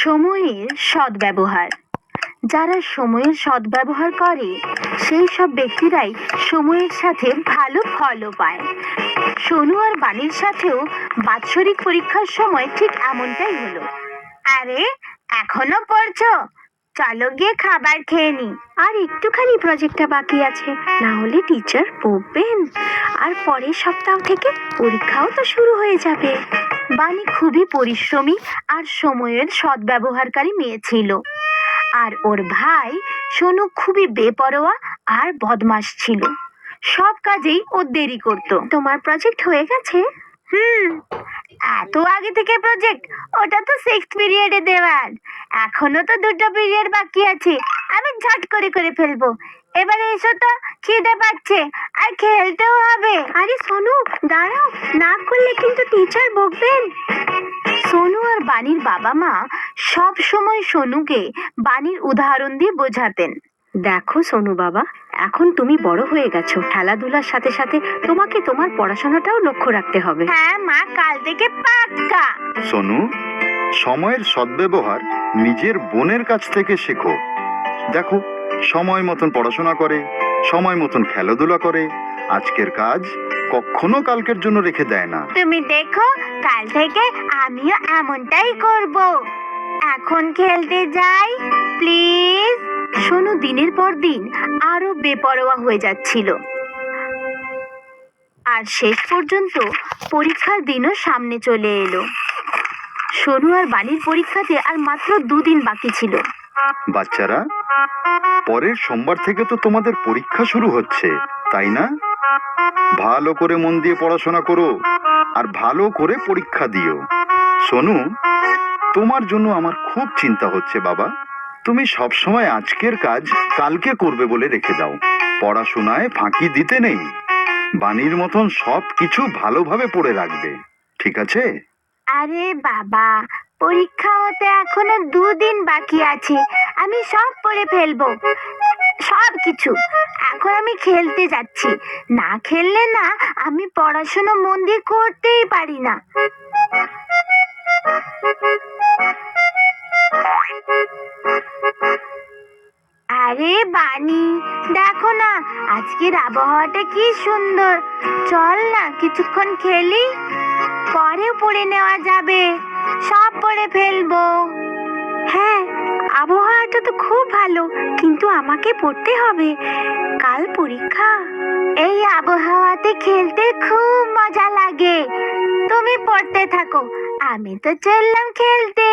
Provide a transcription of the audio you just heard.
সময়ের সদ্ব্যবহার। যারা সময়ের সদ্ব্যবহার করে সেই সব ব্যক্তিরাই সময়ের সাথে ভালো ফলও পায়। সোনু আর বাণীর সাথেও বাৎসরিক পরীক্ষার সময় ঠিক এমনটাই হলো। আরে এখনো পড়ছো? চলো গিয়ে খাবার খেয়ে নি। আর একটুখানি প্রজেক্টটা বাকি আছে, না হলে টিচার বকবেন। আর পরের সপ্তাহ থেকে পরীক্ষাও তো শুরু হয়ে যাবে। বাণী খুবই পরিশ্রমী আর সময়ের সদ্ব্যবহারকারী মেয়ে ছিল। আর ওর ভাই সোনু খুবই বেপরোয়া আর বদমাশ ছিল। সব কাজেই ও দেরি করত। তোমার প্রজেক্ট হয়ে গেছে? এত আগে থেকে প্রজেক্ট? ওটা তো 6th পিরিয়ডে দেওয়ার। এখনো তো 2টা পিরিয়ড বাকি আছে, আমি ঝট করে ফেলবো। এবারে এসো তো, খিদে পাচ্ছে আর খেলতেও হবে। আরে সোনু দাঁড়াও, না করলে কিন্তু টিচার বকবেন। সোনু আর বাণীর বাবা মা সব সময় সোনুকে বাণীর উদাহরণ দিয়ে বোঝাতেন। দেখো সোনু বাবা, এখন তুমি বড় হয়ে গেছো, খেলাধুলার সাথে সাথে তোমাকে তোমার পড়াশোনাটাও লক্ষ্য রাখতে হবে। হ্যাঁ মা, কাল থেকে পাক্কা। সোনু, সময়ের সদ্ব্যবহার নিজের বোনের কাছ থেকে শেখো। দেখো, সময় মতন পড়াশোনা করে, সময় মতন খেলাধুলা করে, আজকের কাজ কখনো কালকের জন্য রেখে দেয় না। তুমি দেখো, কাল থেকে আমিও এমনটাই করব। এখন খেলতে যাই প্লিজ। সোনু দিনের পর দিন আরো বেপরোয়া হয়ে যাচ্ছিল। আর শেষ পর্যন্ত পরীক্ষার দিনও সামনে চলে এলো। সোনু আর বাণীর পরীক্ষাতে আর মাত্র 2 দিন বাকি ছিল। বাচ্চারা, পরের সোমবার থেকে তো তোমাদের পরীক্ষা শুরু হচ্ছে, তাই না? ভালো করে মন দিয়ে পড়াশোনা করো আর ভালো করে পরীক্ষা দিও। সোনু, তোমার জন্য আমার খুব চিন্তা হচ্ছে বাবা। তুমি সব সময় আজকের কাজ কালকে করবে বলে রেখে দাও। পড়াশোনায় ফাঁকি দিতে নেই। বাণীর মতন সব কিছু ভালোভাবে পড়ে রাখবে, ঠিক আছে? আরে বাবা, পরীক্ষা হতে এখনো 2 দিন বাকি আছে, আমি সব পড়ে ফেলবো, সব কিছু। এখন আমি খেলতে যাচ্ছি, না খেললে না আমি পড়াশোনা মন দিয়ে করতেই পারি না। আরে বাণী, দেখো না আজকের আবহাওয়াটা কি সুন্দর। চল না কিছুক্ষণ খেলি, পরেও পড়ে নেওয়া যাবে, সব পড়ে ফেলবো। হ্যাঁ, আবহাওয়াটা তো খুব ভালো, কিন্তু আমাকে পড়তে হবে, কাল পরীক্ষা। এই আবহাওয়াতে খেলতে খুব মজা লাগে। তুমি পড়তে থাকো, আমি তো চললাম খেলতে।